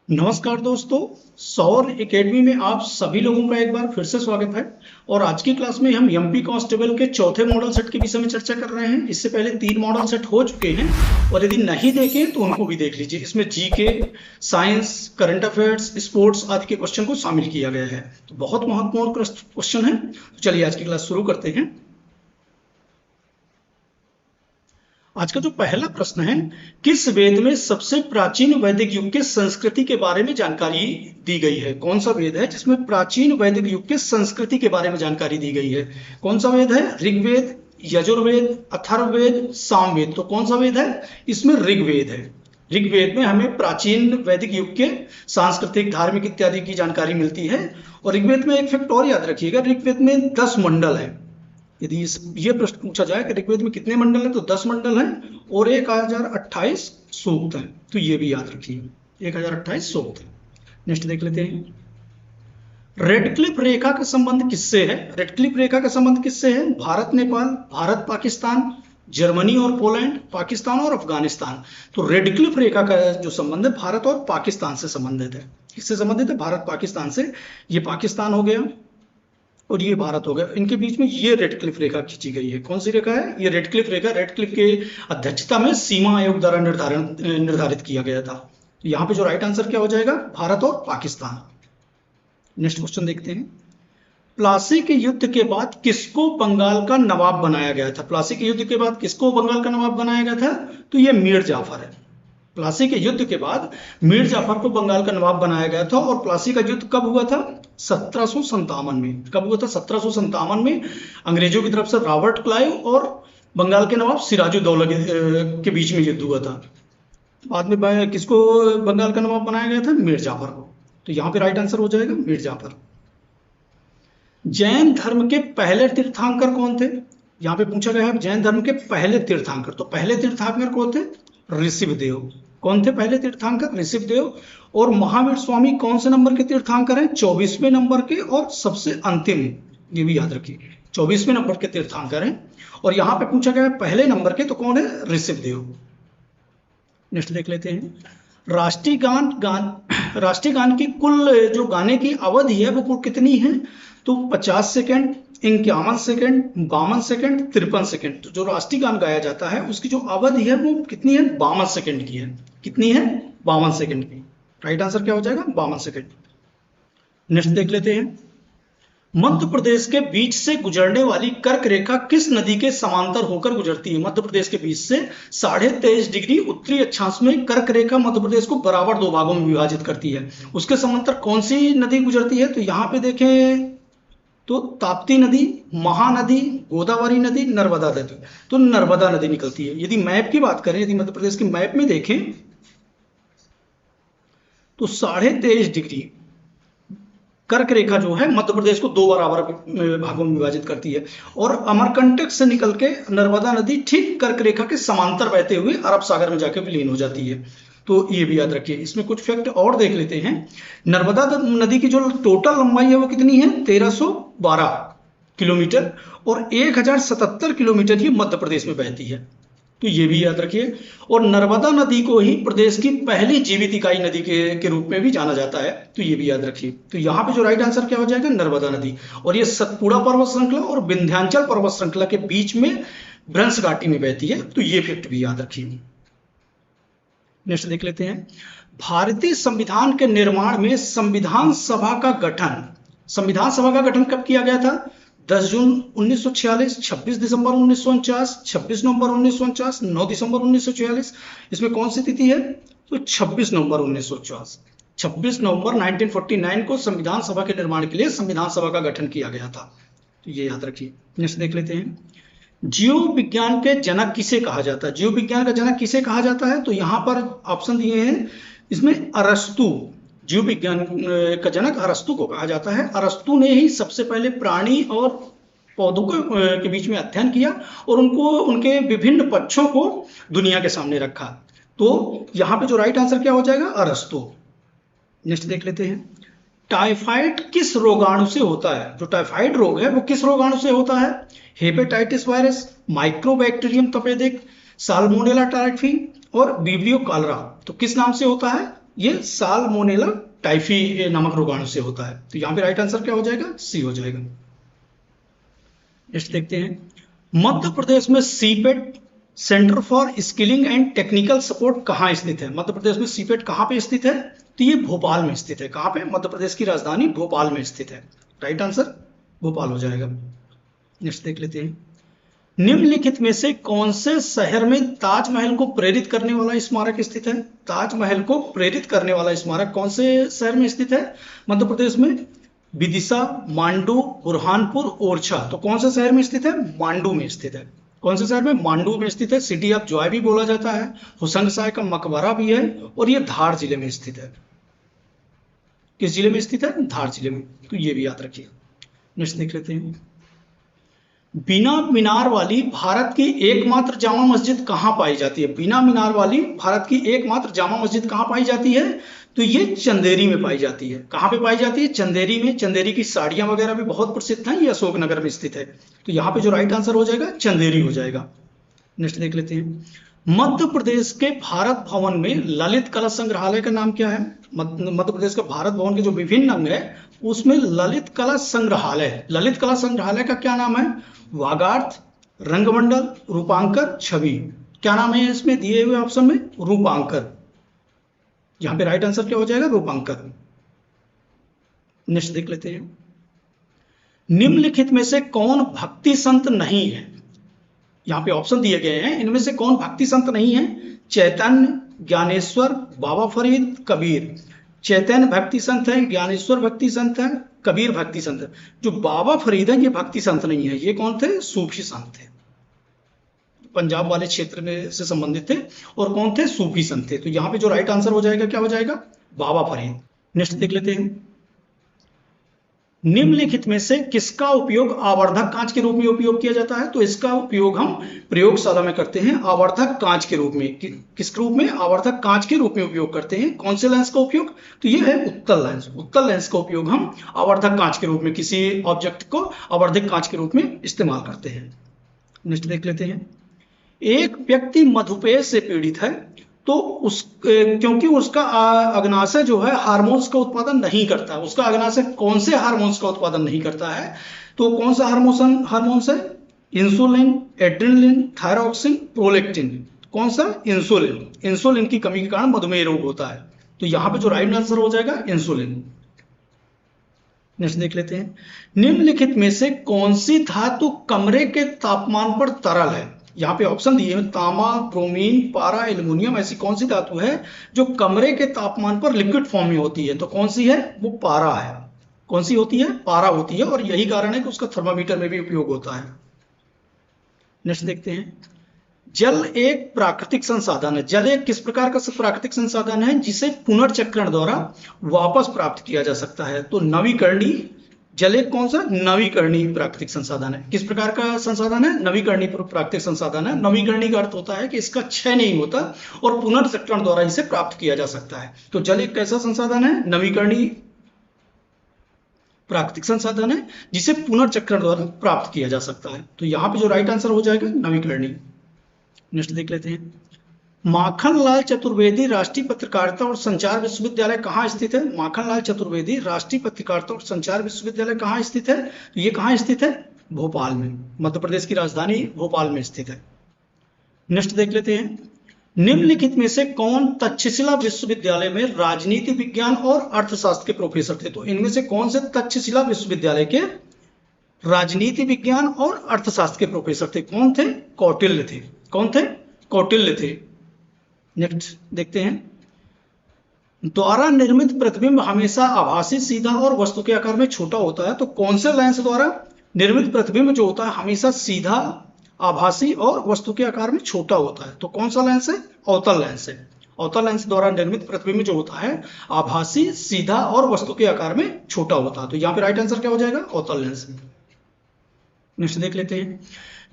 नमस्कार दोस्तों। सौर एकेडमी में आप सभी लोगों का एक बार फिर से स्वागत है। और आज की क्लास में हम एमपी कांस्टेबल के चौथे मॉडल सेट के विषय में चर्चा कर रहे हैं। इससे पहले 3 मॉडल सेट हो चुके हैं और यदि नहीं देखें तो उनको भी देख लीजिए। इसमें GK, science, current affairs, sports आदि के क्वेश्चन को शामिल किया गया है। तो बहुत महत्वपूर्ण क्वेश्चन है। तो चलिए आज की क्लास शुरू करते हैं। आज का जो पहला प्रश्न है, किस वेद में सबसे प्राचीन वैदिक युग के संस्कृति के बारे में जानकारी दी गई है? कौन सा वेद है जिसमें प्राचीन वैदिक युग के संस्कृति के बारे में जानकारी दी गई है? कौन सा वेद है? ऋग्वेद, यजुर्वेद, अथर्ववेद, सामवेद। तो कौन सा वेद है? इसमें ऋग्वेद है। ऋग्वेद में हमें प्राचीन वैदिक युग के सांस्कृतिक, धार्मिक इत्यादि की जानकारी मिलती है। और ऋग्वेद में एक फैक्ट और याद रखिएगा, ऋग्वेद में 10 मंडल है। यदि ये प्रश्न पूछा जाए कि ऋग्वेद में कितने मंडल हैं, तो 10 मंडल हैं और 1028 सूक्त हैं। तो ये भी याद रखिए, 1028 सूक्त हैं। नेक्स्ट देख लेते हैं। रेडक्लिफ रेखा का संबंध किससे है? रेडक्लिफ रेखा का संबंध किससे है? भारत नेपाल, भारत पाकिस्तान, जर्मनी और पोलैंड, पाकिस्तान और अफगानिस्तान। तो रेडक्लिफ रेखा का जो संबंध है भारत और पाकिस्तान से संबंधित है। किससे संबंधित है? भारत पाकिस्तान से। ये पाकिस्तान हो गया और ये भारत हो गया। इनके बीच में ये रेडक्लिफ रेखा खींची गई है। कौन सी रेखा है? ये रेडक्लिफ रेखा। रेडक्लिफ के अध्यक्षता में सीमा आयोग द्वारा निर्धारित किया गया था। तो यहाँ पे जो राइट आंसर क्या हो जाएगा? भारत और पाकिस्तान। नेक्स्ट क्वेश्चन देखते हैं। प्लासी के युद्ध के बाद किसको बंगाल का नवाब बनाया गया था? प्लासी के युद्ध के बाद किसको बंगाल का नवाब बनाया गया था? तो ये मीर जाफर है। प्लासी के युद्ध के बाद मीर जाफर को बंगाल का नवाब बनाया गया था। और प्लासी का युद्ध कब हुआ था? 1757 में। कब हुआ था? 1757 में अंग्रेजों की तरफ से रॉबर्ट क्लाइव और बंगाल के नवाब सिराजुद्दौला के बीच में युद्ध हुआ था। बाद में किसको बंगाल का नवाब बनाया गया था? मीर जाफर को। तो यहाँ पे राइट आंसर हो जाएगा मीर जाफर। जैन धर्म के पहले तीर्थंकर कौन थे? यहाँ पे पूछा गया है जैन धर्म के पहले तीर्थंकर। तो पहले तीर्थंकर कौन थे? ऋषभदेव। कौन थे पहले तीर्थंकर? ऋषभदेव। और महावीर स्वामी कौन से नंबर के तीर्थंकर हैं? 24वें नंबर के और सबसे अंतिम, ये भी याद रखिए, 24वें नंबर के तीर्थंकर हैं। और यहाँ पे पूछा गया है पहले नंबर के, तो कौन है? ऋषभदेव। नेक्स्ट देख लेते हैं। राष्ट्रीय गान की कुल जो गाने की अवधि है वो कुल कितनी है? तो 50 सेकेंड, 51 सेकेंड, 52 सेकेंड, 53 सेकेंड। तो जो राष्ट्रीय गान गाया जाता है उसकी जो अवधि है वो कितनी है? 52 सेकेंड की है। कितनी है? 52 सेकेंड की। राइट आंसर क्या हो जाएगा? 52 सेकेंड। नेक्स्ट देख लेते हैं। मध्य प्रदेश के बीच से गुजरने वाली कर्क रेखा किस नदी के समांतर होकर गुजरती है? मध्य प्रदेश के बीच से 23.5 डिग्री उत्तरी अक्षांश में कर्क रेखा मध्य प्रदेश को बराबर 2 भागों में विभाजित करती है। उसके समांतर कौन सी नदी गुजरती है? तो यहाँ पे देखें तो ताप्ती नदी, महानदी, गोदावरी नदी, नर्मदा नदी। तो नर्मदा नदी निकलती है। यदि मैप की बात करें, यदि मध्य प्रदेश के मैप में देखें तो 23.5 डिग्री कर्क रेखा जो है मध्य प्रदेश को 2 बराबर भागों में विभाजित करती है। और अमरकंटक से निकल के नर्मदा नदी ठीक कर्क रेखा के समांतर बहते हुए अरब सागर में जाकर विलीन हो जाती है। तो ये भी याद रखिए। इसमें कुछ फैक्ट और देख लेते हैं। नर्मदा नदी की जो टोटल लंबाई है वो कितनी है? 1312 किलोमीटर और 1077 किलोमीटर ही मध्य प्रदेश में बहती है। तो ये भी याद रखिए। और नर्मदा नदी को ही प्रदेश की पहली जीवित इकाई नदी के रूप में भी जाना जाता है। तो ये भी याद रखिए। तो यहाँ पे जो राइट आंसर क्या हो जाएगा? नर्मदा नदी। और ये सतपुड़ा पर्वत श्रृंखला और विंध्याचल पर्वत श्रृंखला के बीच में भ्रंश घाटी में बहती है। तो ये फैक्ट भी याद रखिए। नेक्स्ट देख लेते हैं। भारतीय संविधान के निर्माण में संविधान सभा का गठन कब किया गया था? 10 जून 1946, 26 दिसंबर 1949, 26 नवंबर 1949, 9 दिसंबर 1946। इसमें कौन सी तिथि है? तो 26 नवंबर 1949। 26 नवंबर 1949 को संविधान सभा के निर्माण के लिए संविधान सभा का गठन किया गया था। तो ये याद रखिए। नेक्स्ट देख लेते हैं। जीव विज्ञान के जनक किसे कहा जाता है? जीव विज्ञान का जनक किसे कहा जाता है? तो यहाँ पर ऑप्शन दिए हैं। इसमें अरस्तु, जीव विज्ञान का जनक अरस्तु को कहा जाता है। अरस्तु ने ही सबसे पहले प्राणी और पौधों के बीच में अध्ययन किया और उनके विभिन्न पक्षों को दुनिया के सामने रखा। तो यहाँ पे जो राइट आंसर क्या हो जाएगा? अरस्तु। नेक्स्ट देख लेते हैं। टाइफाइड किस रोगाणु से होता है? जो टाइफाइड रोग है वो किस रोगाणु से होता है? हेपेटाइटिस वायरस, माइक्रोबैक्टीरियम तपेदिक, साल्मोनेला टाइफी और विब्रियो कॉलरा। तो किस नाम से होता है? ये साल्मोनेला टाइफी नामक रोगाणु से होता है। तो यहाँ पे राइट आंसर क्या हो जाएगा, सी हो जाएगा। नेक्स्ट देखते हैं मध्य प्रदेश में CIPET centre for skilling and technical support कहाँ स्थित है। मध्य प्रदेश में सीपेट कहाँ पे स्थित है, तो ये भोपाल में स्थित है। कहाँ पे, मध्य प्रदेश की राजधानी भोपाल में स्थित है। राइट आंसर भोपाल हो जाएगा। नेक्स्ट देख लेते हैं निम्नलिखित में से कौन से शहर में ताजमहल को प्रेरित करने वाला स्मारक स्थित है। ताजमहल को प्रेरित करने वाला स्मारक कौन से शहर में स्थित है, मध्य प्रदेश में विदिशा, मांडू, बुरहानपुर, ओरछा। तो कौन से शहर में स्थित है, मांडू में स्थित है। कौन से शहर में, मांडू में स्थित है। सिटी ऑफ जॉय भी बोला जाता है, हुसैन शाह का मकबरा भी है, और ये धार जिले में स्थित है। किस जिले में स्थित है, धार जिले में। तो ये भी याद रखिए। नेक्स्ट देख लेते हैं बिना मीनार वाली भारत की एकमात्र जामा मस्जिद कहाँ पाई जाती है। बिना मीनार वाली भारत की एकमात्र जामा मस्जिद कहाँ पाई जाती है, तो ये चंदेरी में पाई जाती है। कहाँ पे पाई जाती है, चंदेरी में। चंदेरी की साड़ियां वगैरह भी बहुत प्रसिद्ध हैं, ये अशोकनगर में स्थित है। तो यहाँ पे जो राइट आंसर हो जाएगा चंदेरी हो जाएगा। नेक्स्ट देख लेते हैं मध्य प्रदेश के भारत भवन में ललित कला संग्रहालय का नाम क्या है। मध्य प्रदेश का भारत भवन के जो विभिन्न अंग है उसमें ललित कला संग्रहालय है। ललित कला संग्रहालय का क्या नाम है, वागार्थ, रंगमंडल, रूपांकर, छवि। क्या नाम है इसमें दिए हुए ऑप्शन में, रूपांकर। यहां पे राइट आंसर क्या हो जाएगा, रूपांकर। नेक्स्ट देख लेते हैं निम्नलिखित में से कौन भक्ति संत नहीं है। यहाँ पे ऑप्शन दिए गए हैं, इनमें से कौन भक्ति संत नहीं है। चैतन्य, ज्ञानेश्वर, बाबा फरीद, कबीर। चैतन्य भक्ति संत है, ज्ञानेश्वर भक्ति संत है, कबीर भक्ति संत है। जो बाबा फरीद है ये भक्ति संत नहीं है, ये कौन थे, सूफी संत थे। पंजाब वाले क्षेत्र में से संबंधित थे, और कौन थे, सूफी संत थे। तो यहाँ पे जो राइट आंसर हो जाएगा क्या हो जाएगा, बाबा फरीद। नेक्स्ट देख लेते हैं निम्नलिखित में से किसका उपयोग आवर्धक कांच के रूप में उपयोग किया जाता है। तो इसका उपयोग हम प्रयोगशाला में करते हैं आवर्धक कांच के रूप में। किस रूप में, आवर्धक कांच के रूप में उपयोग करते हैं। कौन से लेंस का उपयोग, तो ये है उत्तल लेंस। उत्तल लेंस का उपयोग हम आवर्धक कांच के रूप में, किसी ऑब्जेक्ट को आवर्धक कांच के रूप में इस्तेमाल करते हैं। नेक्स्ट देख लेते हैं एक व्यक्ति मधुमेह से पीड़ित है, तो क्योंकि उसका अग्नाशय जो है हार्मोन्स का उत्पादन नहीं करता है। उसका अग्नाशय कौन से हार्मोन्स का उत्पादन नहीं करता है, तो कौन सा हार्मोन्स है, इंसुलिन, एड्रेनलिन, थायरॉक्सिन, प्रोलेक्टिन। कौन सा, इंसुलिन। इंसुलिन की कमी के कारण मधुमेह रोग होता है। तो यहां पे जो राइट आंसर हो जाएगा इंसुलिन। नेक्स्ट देख लेते हैं निम्नलिखित में से कौन सी धातु कमरे के तापमान पर तरल है। यहाँ पे ऑप्शन दिए हैं तांबा, ब्रोमीन, पारा, एल्युमिनियम। ऐसी कौन सी धातु है जो कमरे के तापमान पर लिक्विड फॉर्म में होती है, तो कौन सी है, वो पारा है। कौन सी होती है, पारा होती है, और यही कारण है कि उसका थर्मामीटर में भी उपयोग होता है। नेक्स्ट देखते हैं जल एक प्राकृतिक संसाधन है। जल एक किस प्रकार का प्राकृतिक संसाधन है जिसे पुनर्चक्रण द्वारा वापस प्राप्त किया जा सकता है। तो नवीकरणीय जल एक कौन सा, नवीकरणीय प्राकृतिक संसाधन है। किस प्रकार का संसाधन है, नवीकरणीय प्राकृतिक संसाधन है। नवीकरणीय का अर्थ होता है कि इसका क्षय नहीं होता और पुनर्चक्रण द्वारा इसे प्राप्त किया जा सकता है। तो जल एक कैसा संसाधन है, नवीकरणीय प्राकृतिक संसाधन है जिसे पुनर्चक्रण द्वारा प्राप्त किया जा सकता है। तो यहां पे जो राइट आंसर हो जाएगा नवीकरणीय। नेक्स्ट देख लेते हैं माखनलाल चतुर्वेदी राष्ट्रीय पत्रकारिता और संचार विश्वविद्यालय कहाँ स्थित है। माखनलाल चतुर्वेदी राष्ट्रीय पत्रकारिता और संचार विश्वविद्यालय कहाँ स्थित है, तो ये कहाँ स्थित है, भोपाल में। मध्य प्रदेश की राजधानी भोपाल में स्थित है। नेक्स्ट देख लेते हैं निम्नलिखित में से कौन तक्षशिला विश्वविद्यालय में राजनीति विज्ञान और अर्थशास्त्र के प्रोफेसर थे। तो इनमें से कौन से तक्षशिला विश्वविद्यालय के राजनीति विज्ञान और अर्थशास्त्र के प्रोफेसर थे, कौन थे, कौटिल्य थे। कौन थे, कौटिल्य थे। नेक्स्ट देखते हैं द्वारा निर्मित प्रतिबिंब हमेशा आभासी, सीधा और वस्तु के आकार में छोटा होता है। तो कौन से लेंस द्वारा निर्मित प्रतिबिंब जो होता है हमेशा सीधा, आभासी और वस्तु के आकार में छोटा होता है। तो कौन सा लेंस है, अवतल लेंस है। अवतल लेंस द्वारा निर्मित प्रतिबिंब जो होता है आभासी, सीधा और वस्तु के आकार में छोटा होता है। तो यहाँ पे राइट आंसर क्या हो जाएगा, अवतल लेंस। नेक्स्ट देख लेते हैं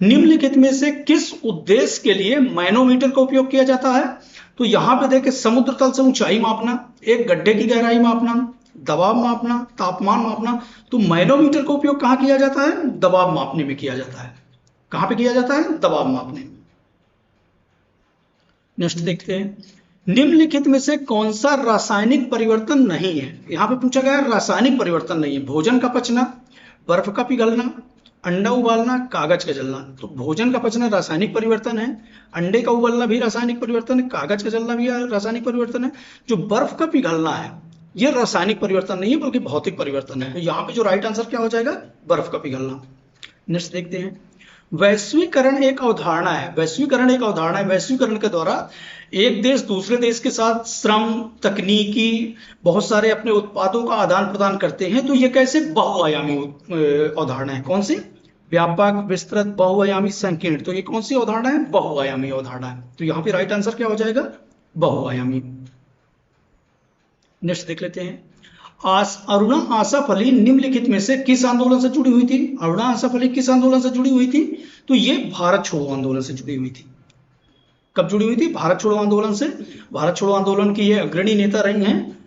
निम्नलिखित में से किस उद्देश्य के लिए मैनोमीटर का उपयोग किया जाता है। तो यहां पे देखें समुद्र तल से ऊंचाई मापना, एक गड्ढे की गहराई मापना, दबाव मापना, तापमान मापना। तो मैनोमीटर का उपयोग कहां किया जाता है, दबाव मापने में किया जाता है। कहां पे किया जाता है, दबाव मापने में। नेक्स्ट देखते हैं निम्नलिखित में से कौन सा रासायनिक परिवर्तन नहीं है? यहाँ पे पूछा गया है रासायनिक परिवर्तन नहीं है। भोजन का पचना, बर्फ का पिघलना, अंडा उबालना, कागज का जलना। तो भोजन का पचना रासायनिक परिवर्तन है, अंडे का उबलना भी रासायनिक परिवर्तन है, कागज का जलना भी रासायनिक परिवर्तन है। जो बर्फ का पिघलना है ये रासायनिक परिवर्तन नहीं है बल्कि भौतिक परिवर्तन है। तो यहाँ पे जो राइट आंसर क्या हो जाएगा? बर्फ का पिघलना। नेक्स्ट देखते हैं, वैश्वीकरण एक अवधारणा है। वैश्वीकरण एक अवधारणा है। वैश्वीकरण के द्वारा एक देश दूसरे देश के साथ श्रम, तकनीकी, बहुत सारे अपने उत्पादों का आदान प्रदान करते हैं। तो ये कैसे बहुआयामी अवधारणा है? कौन सी? व्यापक, विस्तृत, बहुआयामी, संकीर्ण। तो ये कौन सी अवधारणा है? बहुआयामी अवधारणा है। तो यहाँ पे राइट आंसर क्या हो जाएगा? बहुआयामी। नेक्स्ट देख लेते हैं, अरुणा आसाफली निम्नलिखित में से किस आंदोलन से जुड़ी हुई थी? अरुणा आसाफली किस आंदोलन से जुड़ी हुई थी? तो ये भारत छोड़ो आंदोलन से जुड़ी हुई थी। कब जुड़ी हुई थी? भारत छोड़ो आंदोलन से। भारत छोड़ो आंदोलन की ये अग्रणी नेता रही हैं।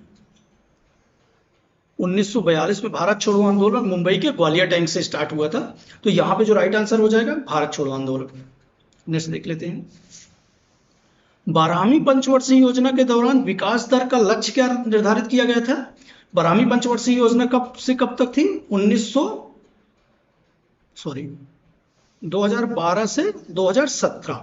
1942 में भारत छोड़ो आंदोलन मुंबई के ग्वालियर टैंक से स्टार्ट हुआ था। तो यहाँ पे जो राइट आंसर हो जाएगा भारत छोड़ो आंदोलन। नेक्स्ट देख लेते हैं, 12वीं पंचवर्षीय योजना के दौरान विकास दर का लक्ष्य क्या निर्धारित किया गया था? 12वीं पंचवर्षीय योजना कब से कब तक थी? 2012 से 2017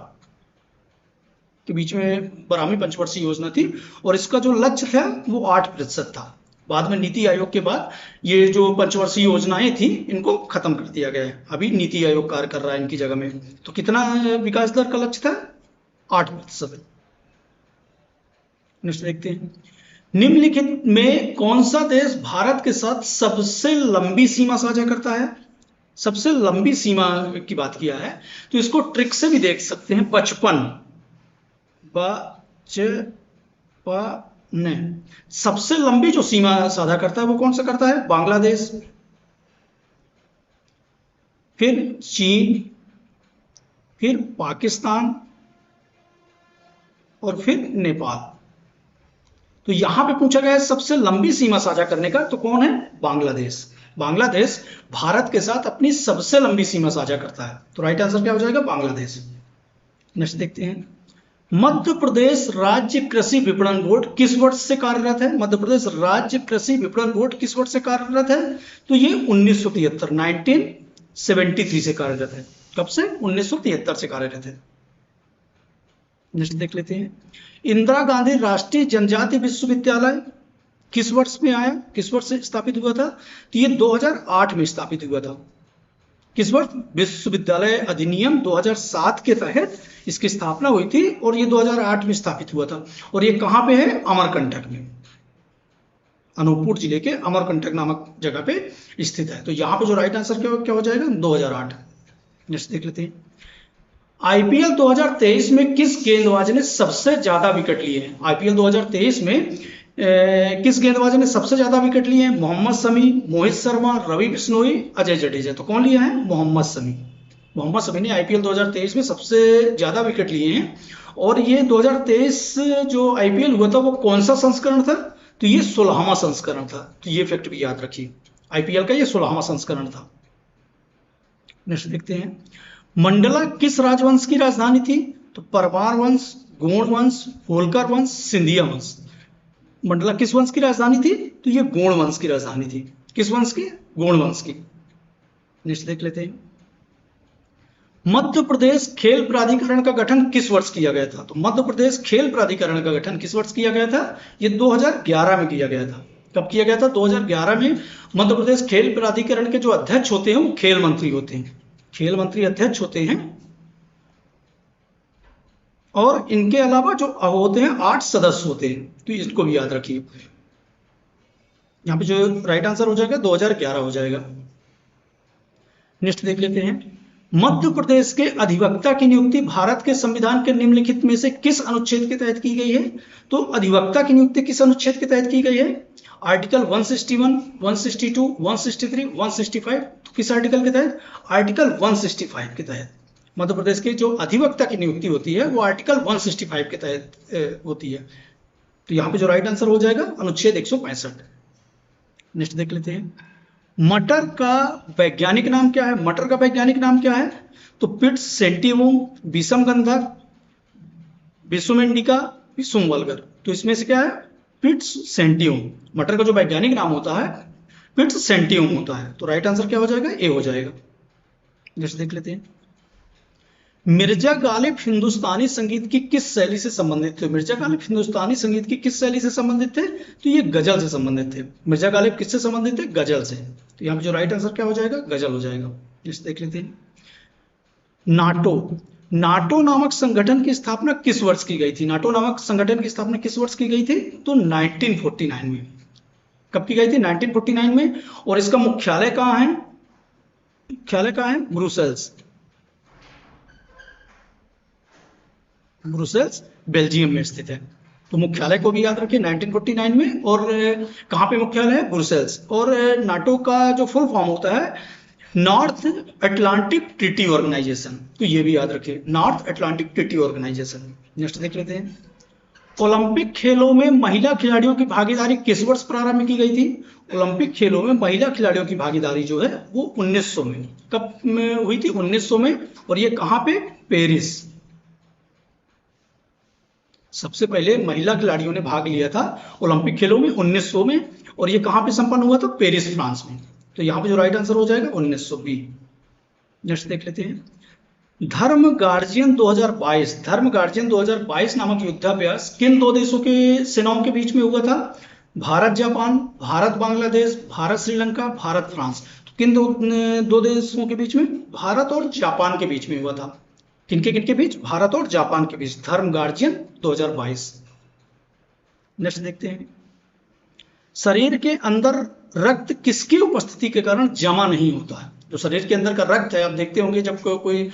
के बीच में 12वीं पंचवर्षीय योजना थी और इसका जो लक्ष्य था वो 8% था। बाद में नीति आयोग के बाद ये जो पंचवर्षीय योजनाएं थी इनको खत्म कर दिया गया है। अभी नीति आयोग कार्य कर रहा है इनकी जगह में। तो कितना विकास दर का लक्ष्य था? 8%। नेक्स्ट देखते हैं, निम्नलिखित में कौन सा देश भारत के साथ सबसे लंबी सीमा साझा करता है? सबसे लंबी सीमा की बात किया है तो इसको ट्रिक से भी देख सकते हैं। 55 सबसे लंबी जो सीमा साझा करता है वो कौन सा करता है? बांग्लादेश, फिर चीन, फिर पाकिस्तान और फिर नेपाल। तो यहां पे पूछा गया है सबसे लंबी सीमा साझा करने का, तो कौन है? बांग्लादेश। बांग्लादेश भारत के साथ अपनी सबसे लंबी सीमा साझा करता है। तो राइट आंसर क्या हो जाएगा? बांग्लादेश। नेक्स्ट देखते हैं, मध्य प्रदेश राज्य कृषि विपणन बोर्ड किस वर्ष से कार्यरत है? मध्य प्रदेश राज्य कृषि विपणन बोर्ड किस वर्ष से कार्यरत है? तो ये 1973 से कार्यरत है। कब से? 1973 से कार्यरत है। नेक्स्ट देख लेते हैं, इंदिरा गांधी राष्ट्रीय जनजाति विश्वविद्यालय किस वर्ष में आया? किस वर्ष से स्थापित हुआ था? तो ये 2008 में स्थापित हुआ था। किस वर्ष? विश्वविद्यालय अधिनियम 2007 के तहत इसकी स्थापना हुई थी और ये 2008 में स्थापित हुआ था। और ये कहां पे है? अमरकंटक में, अनूपपुर जिले के अमरकंटक नामक जगह पे स्थित है। तो यहां पे जो राइट आंसर क्या हो जाएगा? 2008। नेक्स्ट देख लेते हैं, आईपीएल 2023 में किस गेंदबाज ने सबसे ज्यादा विकेट लिए हैं? आईपीएल 2023 में किस गेंदबाज ने सबसे ज्यादा विकेट लिए हैं? मोहम्मद शमी, मोहित शर्मा, रवि बिश्नोई, अजय जडेजा। तो कौन लिया है? मोहम्मद शमी। मोहम्मद शमी ने आईपीएल 2023 में सबसे ज्यादा विकेट लिए हैं। और ये 2023 जो आईपीएल हुआ था वो कौन सा संस्करण था? तो ये 16वां संस्करण था। तो ये फैक्ट भी याद रखिए, आईपीएल का ये 16वां संस्करण था। नेक्स्ट देखते हैं, मंडला किस राजवंश की राजधानी थी? तो परमार वंश, गोंड वंश, होलकर वंश, सिंधिया वंश। मंडला किस वंश की राजधानी थी? तो ये गोंड वंश की राजधानी थी। किस वंश की? गोंड वंश की। नेक्स्ट देख लेते हैं, मध्य प्रदेश खेल प्राधिकरण का गठन किस वर्ष किया गया था? तो मध्य प्रदेश खेल प्राधिकरण का गठन किस वर्ष किया गया था? ये 2011 में किया गया था। कब किया गया था? 2011 में। मध्य प्रदेश खेल प्राधिकरण के जो अध्यक्ष होते हैं वो खेल मंत्री होते हैं। खेल मंत्री अध्यक्ष होते हैं और इनके अलावा जो होते हैं 8 सदस्य होते हैं। तो इसको भी याद रखिए। यहां पे जो राइट आंसर हो जाएगा 2011 हो जाएगा। नेक्स्ट देख लेते हैं, मध्य प्रदेश के अधिवक्ता की नियुक्ति भारत के संविधान के निम्नलिखित में से किस अनुच्छेद के तहत की गई है? तो अधिवक्ता की नियुक्ति किस अनुच्छेद के तहत की गई है? आर्टिकल 161, 162, 163, 165। तो किस आर्टिकल के तहत? आर्टिकल 165 के तहत मध्य प्रदेश के जो अधिवक्ता की नियुक्ति होती है वो आर्टिकल 165 के तहत होती है। तो यहाँ पे जो राइट आंसर हो जाएगा अनुच्छेद 165। नेक्स्ट देख लेते हैं, मटर का वैज्ञानिक नाम क्या है? मटर का वैज्ञानिक नाम क्या है? तो पिट्स सेंटिवम, विषम गंधक, विषुम इंडिका, पिसुम वल्गर। तो इसमें से क्या है, पिट्स सेंटियम। मटर का जो वैज्ञानिक नाम होता है पिट्स सेंटियम होता है। तो राइट आंसर क्या हो जाएगा, ए हो जाएगा। जैसे देख लेते हैं, मिर्जा गालिब हिंदुस्तानी संगीत की किस शैली से संबंधित थे। मिर्जा गालिब हिंदुस्तानी संगीत की किस शैली से संबंधित थे, तो ये गजल से संबंधित थे। मिर्जा गालिब किससे संबंधित थे, गजल से। तो यहाँ पे जो राइट आंसर क्या हो जाएगा, गजल हो जाएगा। जैसे देख लेते हैं, नाटो। नाटो नामक संगठन की स्थापना किस वर्ष की गई थी। नाटो नामक संगठन की स्थापना किस वर्ष की गई थी, तो 1949 में। कब की गई थी, 1949 में। और इसका मुख्यालय कहाँ है, मुख्यालय कहाँ है, ब्रुसेल्स। ब्रुसेल्स बेल्जियम में स्थित है। तो मुख्यालय को भी याद रखिए 1949 में। और कहाँ पे मुख्यालय है, ब्रुसेल्स। और नाटो का जो फुल फॉर्म होता है नॉर्थ अटलांटिक ट्रीटी ऑर्गेनाइजेशन। तो ये भी याद रखिए, North Atlantic Treaty Organization. Next देख लेते हैं, ओलंपिक खेलों में महिला खिलाड़ियों की भागीदारी किस वर्ष प्रारंभ की गई थी। ओलंपिक खेलों में महिला खिलाड़ियों की भागीदारी जो है वो 1900 में। कब में हुई थी, 1900 में। और ये कहाँ पे, पेरिस। सबसे पहले महिला खिलाड़ियों ने भाग लिया था ओलंपिक खेलों में 1900 में। और ये कहाँ पे संपन्न हुआ था, पेरिस फ्रांस में। तो यहाँ पे जो राइट आंसर हो जाएगा 1920। नेक्स्ट देख लेते हैं, धर्म गार्जियन 2022। धर्म गार्जियन 2022 नामक युद्धाभ्यास किन दो देशों के सेनाओं के बीच में हुआ था। Bharat Japan, Bharat Bangladesh, Bharat Sri Lanka, Bharat France. तो किन दो देशों के बीच में, भारत और जापान के बीच में हुआ था। किनके बीच, भारत और जापान के बीच। धर्म गार्जियन 2022। नेक्स्ट देखते हैं, शरीर के अंदर रक्त किसकी उपस्थिति के कारण जमा नहीं होता है। जो शरीर के अंदर का रक्त है, आप देखते होंगे जब कोई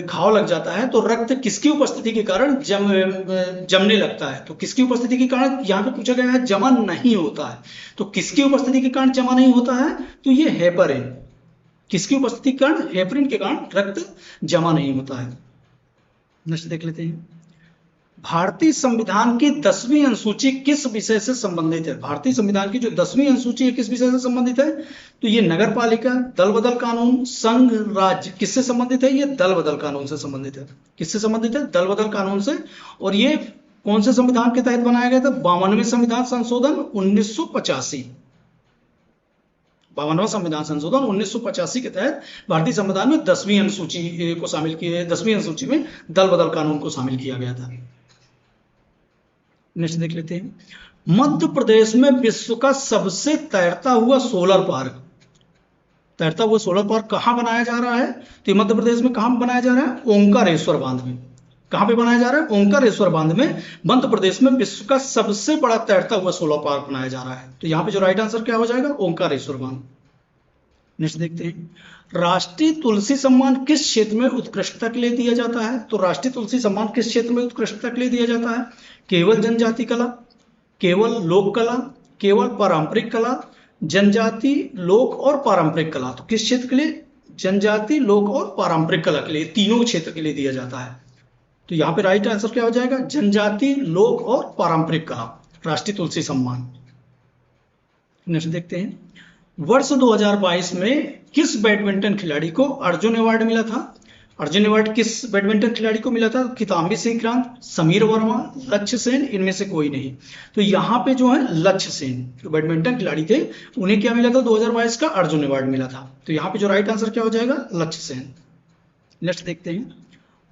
घाव लग जाता है तो रक्त किसकी उपस्थिति के कारण जमने लगता है। तो किसकी उपस्थिति के कारण यहाँ पे पूछा गया है, जमा नहीं होता है। तो किसकी उपस्थिति के कारण जमा नहीं होता है, तो ये हेपरिन। किसकी उपस्थिति के कारण, हेपरिन के कारण रक्त जमा नहीं होता है। नेक्स्ट देख लेते हैं, भारतीय संविधान की 10वीं अनुसूची किस विषय से संबंधित है। भारतीय संविधान की जो 10वीं अनुसूची है किस विषय से संबंधित है, तो ये नगर पालिका, दल बदल कानून, संघ, राज्य। किससे संबंधित है, ये दल बदल कानून से संबंधित है। किससे संबंधित है, दल बदल कानून से। और ये कौन से संविधान के तहत बनाया गया था, 52वें संविधान संशोधन 1985। 52वां संविधान संशोधन 1985 के तहत भारतीय संविधान में 10वीं अनुसूची को शामिल किया, 10वीं अनुसूची में दल बदल कानून को शामिल किया गया था। नेक्स्ट देख लेते हैं, मध्य प्रदेश में विश्व का सबसे तैरता हुआ सोलर पार्क। तैरता हुआ सोलर पार्क कहाँ बनाया जा रहा है, तो मध्य प्रदेश में कहाँ बनाया जा रहा है, ओंकारेश्वर बांध में। कहाँ पे बनाया जा रहा है, ओंकारेश्वर बांध में। मध्य प्रदेश में विश्व का सबसे बड़ा तैरता हुआ सोलर पार्क बनाया जा रहा है। तो यहाँ पे जो राइट आंसर क्या हो जाएगा, ओंकारेश्वर बांध। नेक्स्ट देखते हैं, राष्ट्रीय तुलसी सम्मान किस क्षेत्र में उत्कृष्टता के लिए दिया जाता है। तो राष्ट्रीय तुलसी सम्मान किस क्षेत्र में उत्कृष्टता के लिए दिया जाता है, केवल जनजाति कला, केवल लोक कला, केवल पारंपरिक कला, जनजाति, लोक और पारंपरिक कला। तो किस क्षेत्र के लिए, जनजाति, लोक और पारंपरिक कला के लिए, तीनों क्षेत्र के लिए दिया जाता है। तो यहाँ पे राइट आंसर क्या हो जाएगा, जनजाति, लोक और पारंपरिक कला, राष्ट्रीय तुलसी सम्मान। नेक्स्ट देखते हैं, वर्ष 2022 में किस बैडमिंटन खिलाड़ी को अर्जुन अवार्ड मिला था। अर्जुन अवार्ड किस बैडमिंटन खिलाड़ी को मिला था, किदाम्बी श्रीकांत, समीर वर्मा, लक्ष्य सेन, इनमें से कोई नहीं। तो यहाँ पे जो है लक्ष्य सेन जो बैडमिंटन खिलाड़ी थे उन्हें क्या मिला था, 2022 का अर्जुन अवार्ड मिला था। तो यहाँ पे जो राइट आंसर क्या हो जाएगा, लक्ष्य सेन। नेक्स्ट देखते हैं,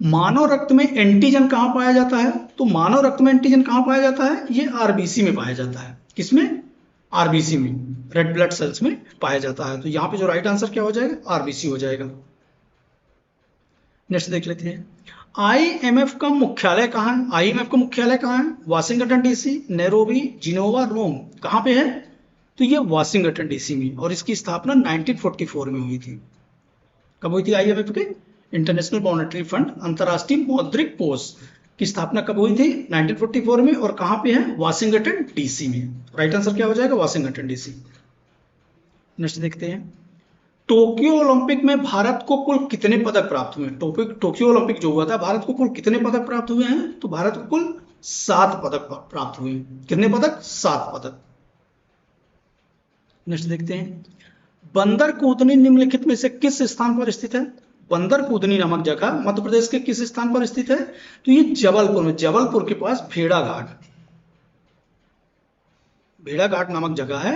मानव रक्त में एंटीजन कहाँ पाया जाता है। तो मानव रक्त में एंटीजन कहाँ पाया जाता है, ये आरबीसी में पाया जाता है। किसमें, आरबीसी में, रेड ब्लड सेल्स में पाया जाता है। तो यहाँ पे जो राइट आंसर क्या हो जाएगा, आरबीसी हो जाएगा। नेक्स्ट देख लेते हैं, आईएमएफ का मुख्यालय कहाँ है। आईएमएफ का मुख्यालय कहाँ है, वाशिंगटन डीसी, नैरोबी, जिनोवा, रोम। कहाँ पे है, तो ये वाशिंगटन डीसी में। और इसकी स्थापना 1944 में हुई थी। कब हुई थी आईएमएफ के, इंटरनेशनल मॉनेटरी फंड, अंतर्राष्ट्रीय मौद्रिक कोष की स्थापना कब हुई थी, 1944 में। और कहाँ पे है, वाशिंगटन डीसी में। राइट आंसर क्या हो जाएगा, वाशिंगटन डीसी। नेक्स्ट देखते हैं, टोक्यो ओलंपिक में भारत को कुल कितने पदक प्राप्त हुए। टोक्यो ओलंपिक जो हुआ था, भारत को कुल कितने पदक प्राप्त हुए हैं, तो भारत को कुल 7 पदक प्राप्त हुए। कितने पदक, 7 पदक। नेक्स्ट देखते हैं, बंदर कूतनी निम्नलिखित में से किस स्थान पर स्थित है। बंदरकूदनी नामक जगह मध्य प्रदेश के किस स्थान पर स्थित है? तो ये जबलपुर में, जबलपुर के पास भेड़ाघाट, भेड़ाघाट नामक जगह है,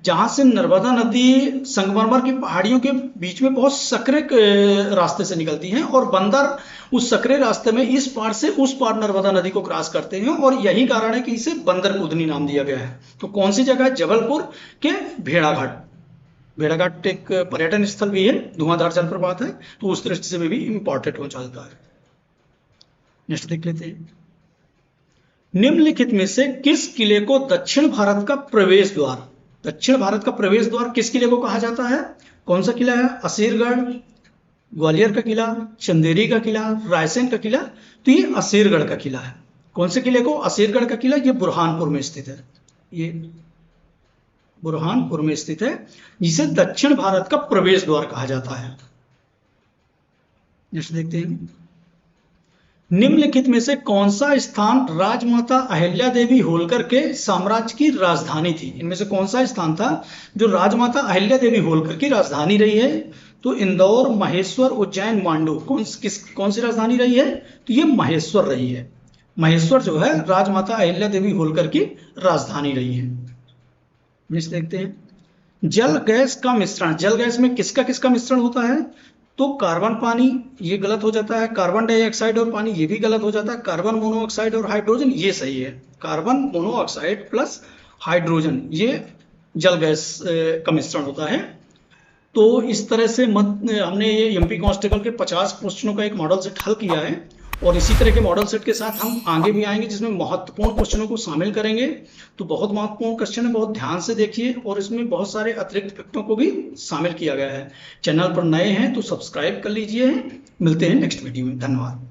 जहां से नर्मदा नदी संगमरमर की पहाड़ियों के बीच में बहुत सकरे रास्ते से निकलती है और बंदर उस सकरे रास्ते में इस पार से उस पार नर्मदा नदी को क्रॉस करते हैं और यही कारण है कि इसे बंदरकूदनी नाम दिया गया है। तो कौन सी जगह है? जबलपुर के भेड़ाघाट। भेड़ाघाट एक पर्यटन स्थल भी है, धुआंधार जलप्रपात है, तो उस दृष्टि से भी इंपॉर्टेंट हो जाता है। नेक्स्ट देख लेते हैं। निम्नलिखित में से किस किले को दक्षिण भारत का प्रवेश द्वार, दक्षिण भारत का प्रवेश द्वार किस किले को कहा जाता है? कौन सा किला है? असीरगढ़, ग्वालियर का किला, चंदेरी का किला, रायसेन का किला? तो ये असीरगढ़ का किला है। कौन से किले को? असीरगढ़ का किला, ये बुरहानपुर में स्थित है, ये बुरहानपुर में स्थित है, जिसे दक्षिण भारत का प्रवेश द्वार कहा जाता है। नेक्स्ट देखते हैं। निम्नलिखित में से कौन सा स्थान राजमाता अहिल्या देवी होलकर के साम्राज्य की राजधानी थी? इनमें से कौन सा स्थान था जो राजमाता अहिल्या देवी होलकर की राजधानी रही है? तो इंदौर, महेश्वर, उज्जैन, मांडू, कौन सी राजधानी रही है? तो ये महेश्वर रही है। महेश्वर जो है राजमाता अहिल्या देवी होलकर की राजधानी रही है। नेक्स्ट देखते हैं। जल गैस का मिश्रण, जल गैस में किसका किसका मिश्रण होता है? तो कार्बन पानी, ये गलत हो जाता है, कार्बन डाइऑक्साइड और पानी, ये भी गलत हो जाता है, कार्बन मोनोऑक्साइड और हाइड्रोजन, ये सही है, कार्बन मोनोऑक्साइड प्लस हाइड्रोजन, ये जल गैस का मिश्रण होता है। तो इस तरह से हमने ये एमपी कांस्टेबल के 50 क्वेश्चनों का एक मॉडल सेट हल किया है और इसी तरह के मॉडल सेट के साथ हम आगे भी आएंगे जिसमें महत्वपूर्ण क्वेश्चनों को शामिल करेंगे। तो बहुत महत्वपूर्ण क्वेश्चन है, बहुत ध्यान से देखिए और इसमें बहुत सारे अतिरिक्त फैक्टों को भी शामिल किया गया है। चैनल पर नए हैं तो सब्सक्राइब कर लीजिए। मिलते हैं नेक्स्ट वीडियो में, धन्यवाद।